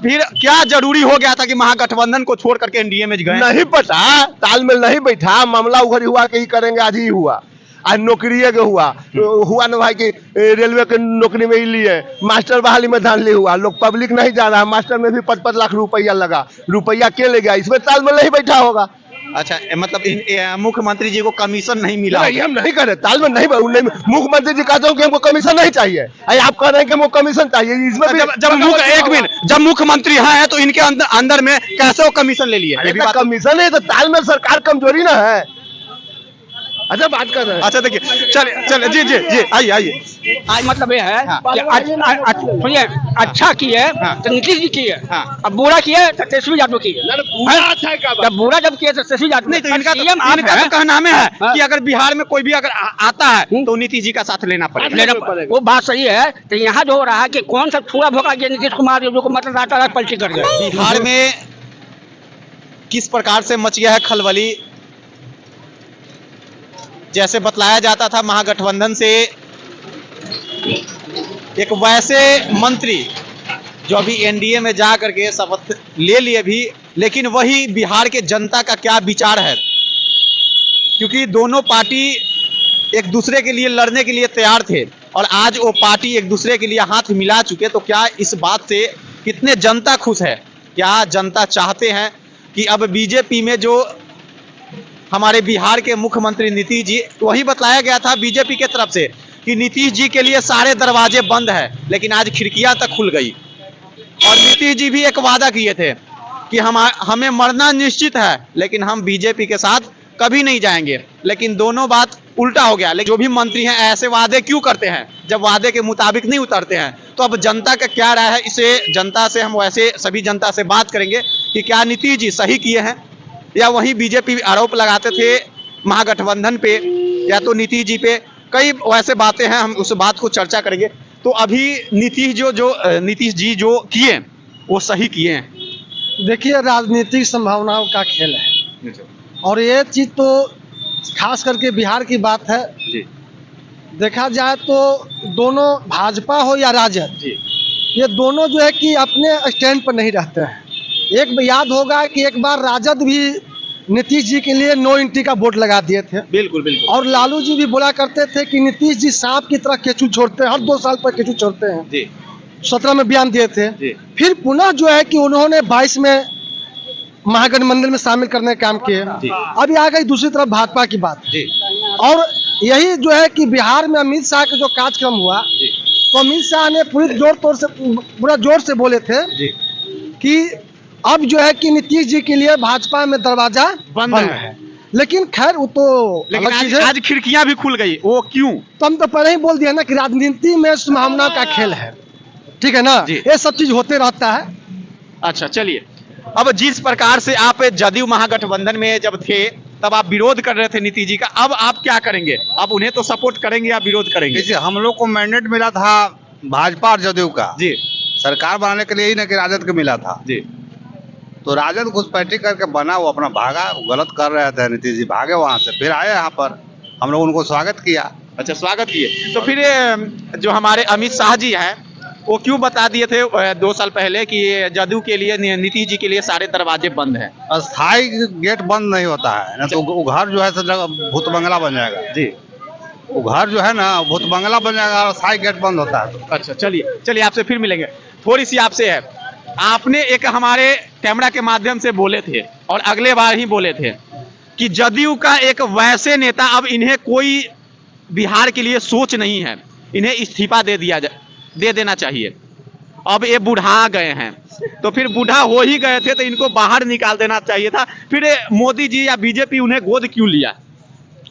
फिर क्या जरूरी हो गया था कि महागठबंधन को छोड़ करके एनडीए में गए? नहीं पता, तालमेल नहीं बैठा, मामला उधर हुआ कि करेंगे, आज ही हुआ, आज नौकरी के हुआ ना भाई कि रेलवे के नौकरी में ही लिए, मास्टर बहाली में धांधली हुआ, लोग पब्लिक नहीं जा रहा, मास्टर में भी 5-5 लाख रुपया लगा, रुपया के ले गया, इसमें तालमेल नहीं बैठा होगा। अच्छा, मतलब मुख्यमंत्री जी को कमीशन नहीं मिला? नहीं, हम नहीं कर रहे, तालमेल नहीं, मुख्यमंत्री जी कहते हो कि हमको कमीशन नहीं चाहिए, आप कह रहे हैं कि हमको कमीशन चाहिए, इसमें भी जब मुख्यमंत्री हैं तो इनके अंदर में कैसे वो कमीशन ले लिए? कमीशन है तो तालमेल सरकार कमजोरी ना है। अच्छा बात कर रहे हैं। अच्छा देखिए, चले जी जी जी, आइए आज मतलब ये है कि सुनिए, अच्छा किए तो नीतीश जी किए, अब बुरा किए तो तेजस्वी यादव किए। जब बुरा जब किए तो तेजस्वी यादव नहीं, तो इनका तो कहना में है कि अगर बिहार में कोई भी अगर आता है तो नीतीश जी का साथ लेना पड़ेगा। वो बात सही है। तो यहाँ जो हो रहा है कि कौन सा छुआ भोगा के नीतीश कुमार जो मतदाता पलटी कर गए। बिहार में किस प्रकार से मच गया है खलबली? जैसे बतलाया जाता था महागठबंधन से एक वैसे मंत्री जो अभी एनडीए में जा करके शपथ ले लिए भी, लेकिन वही बिहार के जनता का क्या विचार है, क्योंकि दोनों पार्टी एक दूसरे के लिए लड़ने के लिए तैयार थे और आज वो पार्टी एक दूसरे के लिए हाथ मिला चुके। तो क्या इस बात से कितने जनता खुश है? क्या जनता चाहते हैं कि अब बीजेपी में जो हमारे बिहार के मुख्यमंत्री नीतीश जी, वही बताया गया था बीजेपी के तरफ से कि नीतीश जी के लिए सारे दरवाजे बंद है, लेकिन आज खिड़कियां तक खुल गई। और नीतीश जी भी एक वादा किए थे कि हमें मरना निश्चित है, लेकिन हम बीजेपी के साथ कभी नहीं जाएंगे। लेकिन दोनों बात उल्टा हो गया। लेकिन जो भी मंत्री हैं ऐसे वादे क्यों करते हैं जब वादे के मुताबिक नहीं उतरते हैं? तो अब जनता का क्या राय है, इसे जनता से हम वैसे सभी जनता से बात करेंगे कि क्या नीतीश जी सही किए हैं या वही बीजेपी आरोप लगाते थे महागठबंधन पे या तो नीतीश जी पे। कई वैसे बातें हैं, हम उस बात को चर्चा करेंगे। तो अभी नीतीश जी जो किए वो सही किए हैं। देखिए, राजनीतिक संभावनाओं का खेल है और ये चीज तो खास करके बिहार की बात है जी। देखा जाए तो दोनों भाजपा हो या राजद, ये दोनों जो है कि अपने स्टैंड पर नहीं रहते हैं। एक याद होगा कि एक बार राजद भी नीतीश जी के लिए नो एंट्री का वोट लगा दिए थे। बिल्कुल बिल्कुल। और लालू जी भी बोला करते थे कि नीतीश जी सांप की तरह केचू छोड़ते हैं, हर 2 साल पर केचू छोड़ते हैं जी। 17 में बयान दिए थे जी। फिर पुनः जो है कि उन्होंने 22 में महागठबंधन में शामिल करने का काम किए। अभी आ गई दूसरी तरफ भाजपा की बात जी। और यही जो है कि बिहार में अमित शाह का जो कार्यक्रम हुआ तो अमित शाह ने पूरा जोर से बोले थे कि अब जो है कि नीतीश जी के लिए भाजपा में दरवाजा बंद है। लेकिन खैर वो तो आज खिड़कियां भी खुल गई, वो क्यों? तो हम तो पहले ही बोल दिया ना कि राजनीति में संभावना का खेल है, ठीक है ना, ये सब चीज होते रहता है। अच्छा चलिए, अब जिस प्रकार से आप जदयू महागठबंधन में जब थे तब आप विरोध कर रहे थे नीतीश जी का, अब आप क्या करेंगे? अब उन्हें तो सपोर्ट करेंगे या विरोध करेंगे? जैसे हम लोग को मैंडेट मिला था भाजपा और जदयू का जी, सरकार बनाने के लिए ही ना कि राजद को मिला था जी। तो राजद घुसपैठी करके बना, वो अपना भागा, वो गलत कर रहे थे, नीतीश जी भागे वहां से, फिर आए यहाँ पर, हम लोग उनको स्वागत किया। अच्छा, स्वागत किए। तो फिर जो हमारे अमित शाह जी हैं वो क्यों बता दिए थे 2 साल पहले कि जदयू के लिए, नीतीश जी के लिए सारे दरवाजे बंद हैं? अस्थाई गेट बंद नहीं होता है ना, तो वो घर जो है भूत बंगला बन जाएगा जी। वो घर जो है ना भूत बंगला बन जाएगा और अस्थाई गेट बंद होता है। अच्छा चलिए आपसे फिर मिलेंगे। थोड़ी सी आपसे है, आपने एक हमारे कैमरा के माध्यम से बोले थे और अगले बार ही बोले थे कि जदयू का एक वैसे नेता, अब इन्हें कोई बिहार के लिए सोच नहीं है, इन्हें इस्तीफा दे देना चाहिए, अब ये बुढ़ा गए हैं। तो फिर बूढ़ा हो ही गए थे तो इनको बाहर निकाल देना चाहिए था, फिर मोदी जी या बीजेपी उन्हें गोद क्यों लिया?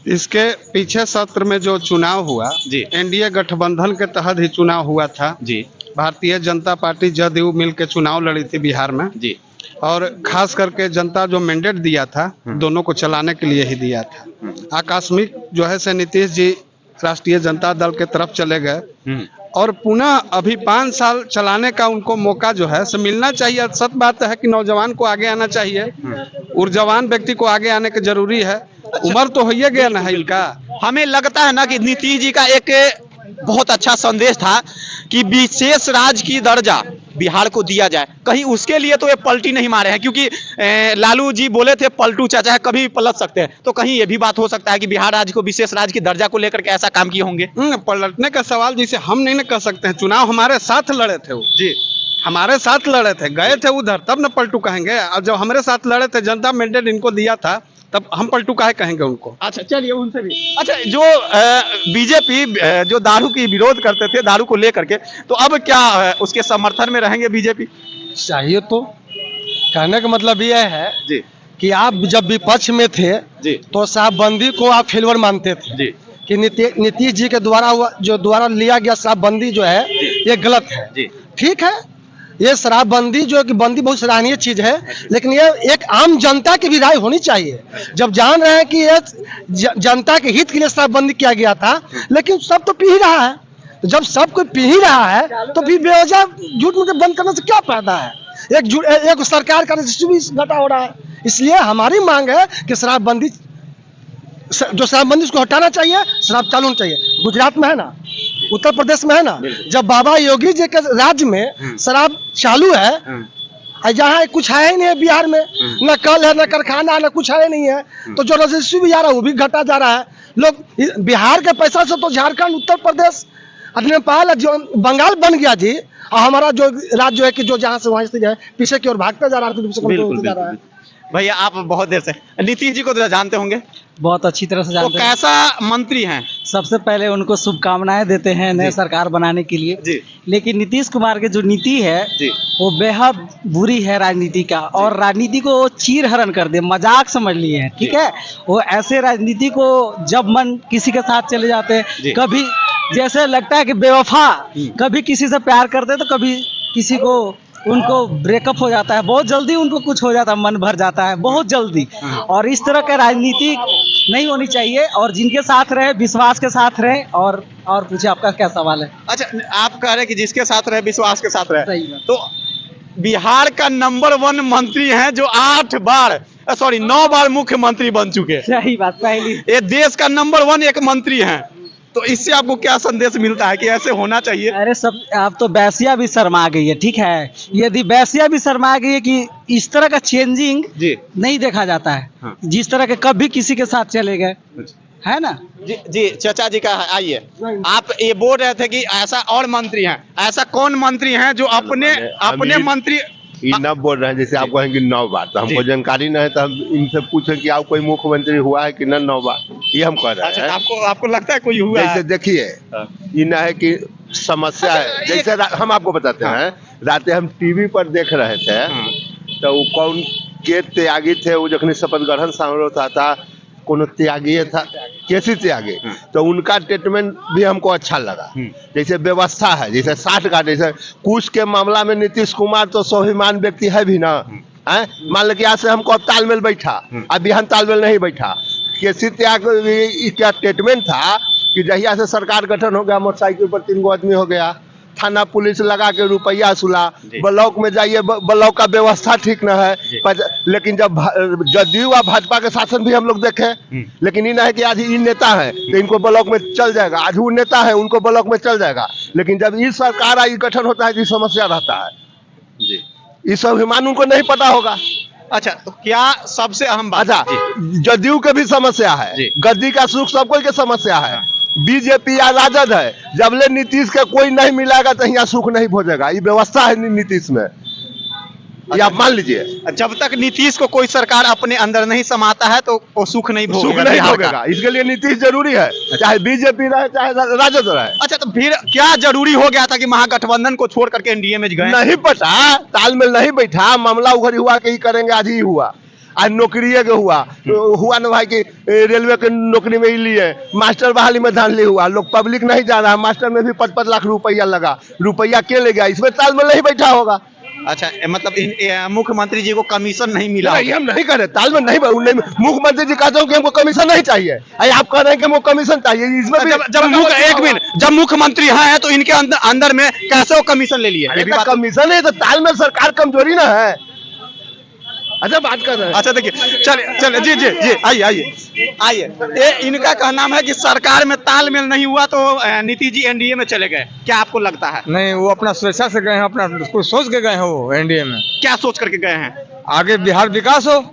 इसके पीछे सत्र में जो चुनाव हुआ जी, एनडीए गठबंधन के तहत ही चुनाव हुआ था जी। भारतीय जनता पार्टी जदयू मिलकर चुनाव लड़ी थी बिहार में जी। और खास करके जनता जो मैंडेट दिया था दोनों को चलाने के लिए ही दिया था। आकस्मिक जो है से नीतीश जी राष्ट्रीय जनता दल के तरफ चले गए और पुनः अभी 5 साल चलाने का उनको मौका जो है से मिलना चाहिए। सच बात है कि नौजवान को आगे आना चाहिए, ऊर्जावान व्यक्ति को आगे आने की जरूरी है। उम्र तो हो ही गया ना है इनका। हमें लगता है ना कि नीतीश जी का एक बहुत अच्छा संदेश था कि विशेष राज्य की दर्जा बिहार को दिया जाए, कहीं उसके लिए तो ये पलटी नहीं मारे हैं, क्योंकि लालू जी बोले थे पलटू चाचा है कभी भी पलट सकते हैं, तो कहीं ये भी बात हो सकता है कि बिहार राज्य को विशेष राज्य की दर्जा को लेकर के ऐसा काम किए होंगे। पलटने का सवाल जिसे हम नहीं न कर सकते हैं, चुनाव हमारे साथ लड़े थे वो जी, हमारे साथ लड़े थे, गए थे उधर, तब न पलटू कहेंगे। अब जब हमारे साथ लड़े थे, जनता मैंडेट इनको दिया था, तब हम पलटू काहे कहेंगे उनको। अच्छा चलिए उनसे भी। अच्छा, जो बीजेपी जो दारू की विरोध करते थे दारू को लेकर के, तो अब क्या उसके समर्थन में रहेंगे बीजेपी? चाहिए तो कहने का मतलब यह है जी कि आप जब विपक्ष में थे जी तो शराबबंदी को आप फेलवर मानते थे जी कि नीतीश जी के द्वारा लिया गया शराबबंदी जो है ये गलत है। जी ठीक है, ये शराबबंदी जो कि बंदी बहुत सराहनीय चीज है, लेकिन ये एक आम जनता की भी राय होनी चाहिए। जब जान रहे हैं कि ये जनता के हित के लिए शराबबंदी किया गया था, लेकिन सब तो पी ही रहा है, तो जब सब कोई पी ही रहा है तो फिर बेवजह झूठ मूठ बंद करने से क्या फायदा है? एक सरकार का रजिस्ट्री भी घटा हो रहा है। इसलिए हमारी मांग है कि शराबबंदी उसको हटाना चाहिए, शराब चालू होना चाहिए। गुजरात में है ना, उत्तर प्रदेश में है ना, जब बाबा योगी जी के राज्य में शराब चालू है, जहाँ कुछ है ही नहीं है बिहार में, न कल है न कारखाना न कुछ है नहीं है, तो जो रजिस्ट्री भी आ रहा है वो भी घटा जा रहा है। लोग बिहार के पैसा से तो झारखंड, उत्तर प्रदेश, नेपाल, जो बंगाल बन गया जी, और हमारा जो राज्य है कि जो जहाँ से वहाँ से है पीछे की ओर भागता जा रहा है। भैया आप बहुत देर से नीतीश जी को तो जानते होंगे, बहुत अच्छी तरह से वो जानते हैं। कैसा मंत्री हैं? सबसे पहले उनको शुभकामनाएं देते हैं नए सरकार बनाने के लिए जी। लेकिन नीतीश कुमार की जो नीति है जी। वो बेहद बुरी है राजनीति का, और राजनीति को वो चीर हरण कर दे, मजाक समझ लिए हैं। ठीक है, वो ऐसे राजनीति को जब मन किसी के साथ चले जाते हैं, कभी जैसे लगता है कि बेवफा, कभी किसी से प्यार करते तो कभी किसी को उनको ब्रेकअप हो जाता है, बहुत जल्दी उनको कुछ हो जाता है, मन भर जाता है बहुत जल्दी। और इस तरह का राजनीति नहीं होनी चाहिए, और जिनके साथ रहे विश्वास के साथ रहे। और पूछे आपका क्या सवाल है? अच्छा, आप कह रहे हैं कि जिसके साथ रहे विश्वास के साथ रहे, सही बात। तो बिहार का नंबर 1 मंत्री हैं जो 9 बार मुख्यमंत्री बन चुके हैं। सही बात, पहली ये देश का नंबर 1 एक मंत्री हैं, तो इससे आपको क्या संदेश मिलता है कि ऐसे होना चाहिए? अरे सब, आप तो बैसिया भी शर्मा गई है। ठीक है, यदि बैसिया भी शर्मा गई है कि इस तरह का चेंजिंग जी नहीं देखा जाता है। हाँ। जिस तरह के कभी किसी के साथ चले गए, है ना। जी जी, चाचा जी का आइए, आप ये बोल रहे थे कि ऐसा और मंत्री हैं, ऐसा कौन मंत्री हैं जो अपने मंत्री ये न बोल रहे हैं, जैसे आप कहेंगे 9 बार, तो हमको जानकारी नहीं है, तो हम इनसे पूछे कि आप कोई मुख्यमंत्री हुआ है कि न 9 बार, ये हम कह रहे हैं। अच्छा, आपको लगता है कोई हुआ है? जैसे देखिए, ये न है कि समस्या है, जैसे हम आपको बताते हैं, रात हम टीवी पर देख रहे थे, तो वो कौन के त्यागी थे, वो जखनी शपथ ग्रहण समारोह था, कोनो त्यागी था, कैसी त्यागी, तो उनका स्टेटमेंट भी हमको अच्छा लगा। जैसे व्यवस्था है, जैसे 60 का, जैसे कुछ के मामला में नीतीश कुमार तो स्वाभिमान व्यक्ति है भी ना, मान लो कि आज से हमको अब तालमेल बैठा, अब बिहान तालमेल नहीं बैठा। कैसी त्याग क्या स्टेटमेंट था कि जहिया से सरकार गठन हो गया, मोटरसाइकिल पर 3 गो आदमी हो गया, थाना पुलिस लगा के रुपया असुला, ब्लॉक में जाइए, ब्लॉक का व्यवस्था ठीक न है। लेकिन जब जदयू और भाजपा के शासन भी हम लोग देखे, लेकिन ये ना है कि आज ये नेता है तो इनको ब्लॉक में चल जाएगा, आज वो नेता है उनको ब्लॉक में चल जाएगा। लेकिन जब ये सरकार आई गठन होता है, ये समस्या रहता है जी, ये स्वाभिमान उनको नहीं पता होगा। अच्छा, तो क्या सबसे अहम बात? अच्छा, जदयू के भी समस्या है, गद्दी का सुख सबको के समस्या है, बीजेपी या राजद है, जब ले नीतीश के कोई नहीं मिलेगा तो यहाँ सुख नहीं भोजेगा, ये व्यवस्था है नीतीश में, ये आप मान लीजिए। जब तक नीतीश को कोई सरकार अपने अंदर नहीं समाता है तो वो सुख नहीं भोगेगा। इसके लिए नीतीश जरूरी है, चाहे बीजेपी रहे चाहे राजद रहे। अच्छा, तो फिर क्या जरूरी हो गया था कि महागठबंधन को छोड़ करके एनडीए में गए? नहीं पता, तालमेल नहीं बैठा, मामला उधर हुआ कि करेंगे, आज ही हुआ, आज नौकरी के हुआ न भाई कि रेलवे के नौकरी में ही लिए, मास्टर बहाली में धांधली हुआ, लोग पब्लिक नहीं जा रहा, मास्टर में भी 5-5 लाख रुपया लगा, रुपया के ले गया, इसमें तालमेल नहीं बैठा होगा। अच्छा, मतलब मुख्यमंत्री जी को कमीशन नहीं मिला? नहीं, हम नहीं कर रहे, तालमेल नहीं, मुख्यमंत्री जी कहते हो कि हमको कमीशन नहीं चाहिए, आप कह रहे हैं कि हमको कमीशन चाहिए, इसमें जब मुख्यमंत्री हैं तो इनके अंदर में कैसे वो कमीशन ले लिए? कमीशन है तो तालमेल सरकार कमजोरी ना है। अच्छा बात कर रहे हैं। अच्छा देखिए, चलिए चलिए, जी जी जी, आइए आइए आइए। ये इनका कहना है कि सरकार में तालमेल नहीं हुआ तो नीतीश जी एनडीए में चले गए, क्या आपको लगता है? नहीं, वो अपना स्वेच्छा से गए हैं, अपना कुछ सोच के गए हैं वो एनडीए में। क्या सोच करके गए हैं? आगे बिहार विकास हो,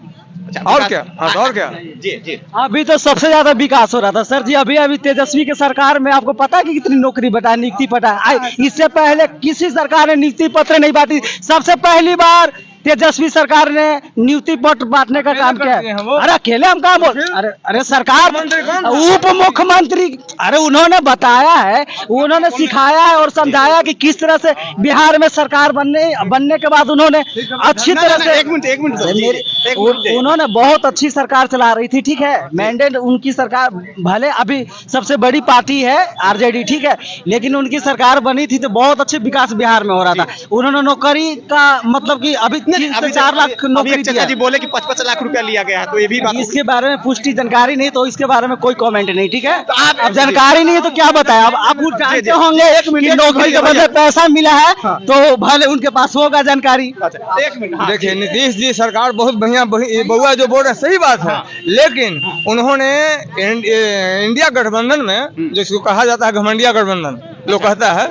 और क्या? हाँ, और क्या? जी जी। अभी तो सबसे ज्यादा विकास हो रहा था सर जी। अभी अभी तेजस्वी के सरकार में आपको पता है कि कितनी नौकरी बटा, नियुक्ति बटा। इससे पहले किसी सरकार ने नियुक्ति पत्र नहीं बांटी। सबसे पहली बार तेजस्वी सरकार ने नियुक्ति पत्र बांटने का काम किया। अरे अकेले हम कहाँ बोल, अरे सरकार, उप मुख्यमंत्री, अरे उन्होंने बताया है, उन्होंने सिखाया है और समझाया कि किस तरह से बिहार में सरकार बनने के बाद उन्होंने अच्छी तरह से, एक मिनट, उन्होंने बहुत अच्छी सरकार चला रही थी, ठीक है। मैंडेट उनकी सरकार, भले अभी सबसे बड़ी पार्टी है आरजेडी, ठीक है, लेकिन उनकी सरकार बनी थी तो बहुत अच्छे विकास बिहार में हो रहा था। उन्होंने नौकरी का मतलब कि अभी 3 से 4 लाख नौकरी दिया। जी बोले कि 55 लाख रुपया लिया गया है, तो ये भी बात इसके बारे में पुष्टि जानकारी नहीं, तो इसके बारे में कोई कमेंट नहीं, ठीक है। अब जानकारी नहीं है तो क्या बताएं। अब आप जानते होंगे कि नौकरी के बदले पैसा मिला है, तो भले उनके पास होगा जानकारी। एक मिनट, देखिए, नीतीश जी सरकार बहुत बढ़िया, बउआ जो बोल रहे हैं सही बात है, लेकिन उन्होंने इंडिया गठबंधन में, जिसको कहा जाता है घमंडिया गठबंधन लोग कहता है,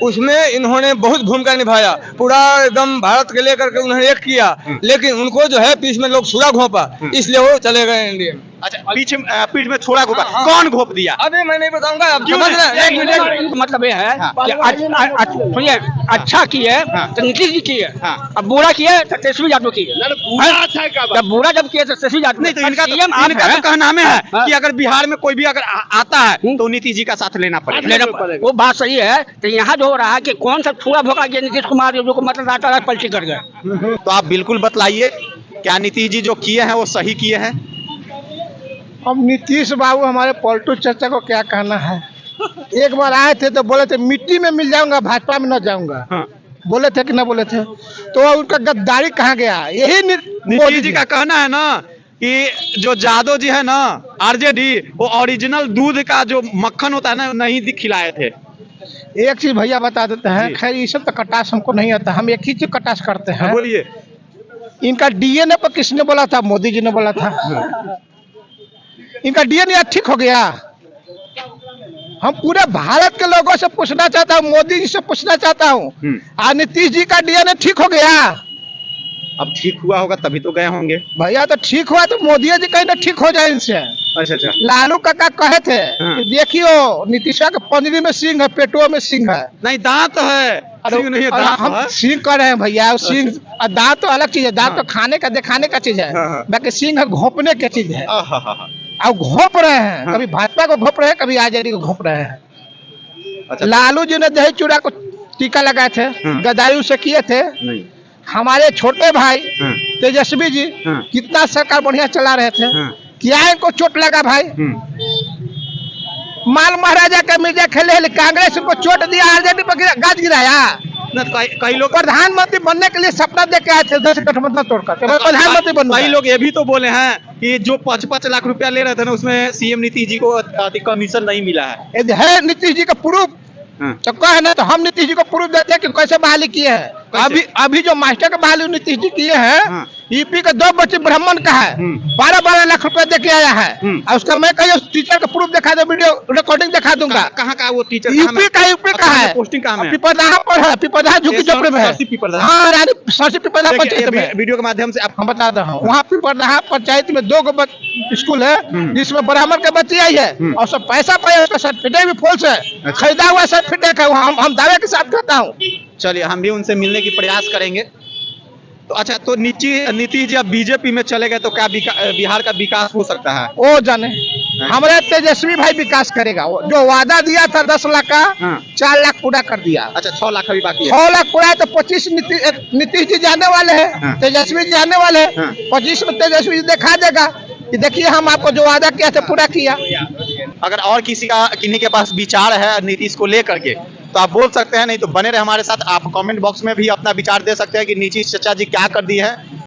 उसमें इन्होंने बहुत भूमिका निभाया। पूरा एकदम भारत के लेकर के उन्होंने एक किया, लेकिन उनको जो है बीच में लोग छुरा घोंपा, इसलिए वो चले गए इंडिया में। अच्छा, पीठ में छोड़ा घोपा, कौन घोप दिया? अभी मैं नहीं बताऊंगा, आप समझ रहे हैं। मतलब ये है कि सुनिए, अच्छा किए तो नीतीश जी किए, अब बुरा किए तो तेजस्वी यादव किए। जब बुरा जब किए तो तेजस्वी यादव नहीं, तो इनका तो कहना में है कि अगर बिहार में कोई भी अगर आता है तो नीतीश जी का साथ लेना पड़ेगा। वो बात सही है। तो यहाँ जो हो रहा है कि कौन सा छुआ भोगा गया नीतीश कुमार जो को मतदाता पलटी कर गए। तो आप बिल्कुल बतलाइए, क्या नीतीश जी जो किए हैं वो सही किए हैं? अब नीतीश बाबू हमारे पलटू चाचा को क्या कहना है। एक बार आए थे तो बोले थे मिट्टी में मिल जाऊंगा, भाजपा में न जाऊंगा। बोले थे कि ना बोले थे, तो उनका गद्दारी कहाँ गया? यही नीतीश जी का कहना है ना कि जो जादव जी है ना आरजेडी, वो ओरिजिनल दूध का जो मक्खन होता है ना नहीं खिलाए थे। एक चीज भैया बता देते हैं, खैर ये सब तो कटास हमको नहीं आता, हम एक ही चीज कटास करते हैं। बोलिए। इनका डीएनए पर किसने बोला था? मोदी जी ने बोला था। इनका डीएनए ठीक हो गया। हम पूरे भारत के लोगों से पूछना चाहता हूँ, मोदी जी से पूछना चाहता हूँ, आज नीतीश जी का डीएनए ठीक हो गया? अब ठीक हुआ होगा तभी तो गए होंगे भैया। तो ठीक हुआ तो मोदी जी कहीं ना ठीक हो जाए इनसे। अच्छा अच्छा। लालू काका कहे थे कि देखियो नीतीश के पंजरी में सिंह है, पेटो में सिंह है। नहीं, दांत है, सिंह नहीं है, दांत हम है। सिंह कर रहे हैं भैया। सिंह दांत तो अलग चीज है, दांत तो खाने का दिखाने का चीज है, बाकी सिंह है घोंपने की चीज है। अब घोंप रहे हैं, कभी भाजपा को घोंप रहे हैं, कभी आरजेडी को घोंप रहे हैं। अच्छा। लालू जी ने दही चूड़ा को टीका लगाए थे, गद्दारी उसे किए थे। हमारे छोटे भाई तेजस्वी जी कितना सरकार बढ़िया चला रहे थे, क्या इनको चोट लगा भाई? माल महाराजा का मिर्जा खेले, कांग्रेस को चोट दिया, आरजेडी पर गाज गिराया। कई लोग प्रधानमंत्री बनने के लिए सपना देख के आए थे, 10 गठबंधन तोड़कर प्रधानमंत्री बनना। कई लोग ये भी तो बोले हैं कि जो 55 लाख रुपया ले रहे थे ना, उसमें सीएम नीतीश जी को कमीशन नहीं मिला है। यदि है नीतीश जी का प्रूफ तो कहे ना, तो हम नीतीश जी को प्रूफ देते हैं कि कैसे बहाली किए हैं। अभी जो मास्टर का बहाली नीतीश जी किए हैं, यूपी का 2 बच्चे ब्राह्मण का है, 12-12 लाख रुपए दे के आया है। और उसका मैं कहीं टीचर का प्रूफ दिखा दो, वीडियो रिकॉर्डिंग दिखा दूंगा। कहाँ का वो टीचर? यूपी का है, पोस्टिंग कहाँ में? पिपरदाहा पर है, पिपरदाहा झुकी झोपड़ी में है। हाँ, सरसी पिपरदाहा पंचायत में। वीडियो के माध्यम से हम बता रहा हूँ, वहाँ पिपरदाहा पंचायत में 2 स्कूल है जिसमें ब्राह्मण के बच्चे आई है, और सब पैसा पाए, उसका सर्टिफिकेट भी फॉल्स है, खरीदा हुआ सर्टिफिकेट है। हम दावे के साथ कहता हूँ। चलिए, हम भी उनसे मिलने की प्रयास करेंगे। तो अच्छा, तो नीतीश जी अब बीजेपी में चले गए तो क्या बिहार का विकास हो सकता है? वो जाने, हमारे तेजस्वी भाई विकास करेगा। जो वादा दिया था 10 लाख का, 4 लाख पूरा कर दिया। अच्छा, 6 लाख अभी बाकी है। 6 लाख पूरा है तो 25 नीतीश जी जाने वाले हैं, तेजस्वी जी जाने वाले हैं। 25 में तेजस्वी जी दिखा देगा कि देखिए हम आपको जो वादा किया था पूरा किया। अगर और किन्हीं के पास विचार है नीतीश को लेकर के तो आप बोल सकते हैं, नहीं तो बने रहे हमारे साथ। आप कमेंट बॉक्स में भी अपना विचार दे सकते हैं कि नीतीश चाचा जी क्या कर दिए हैं।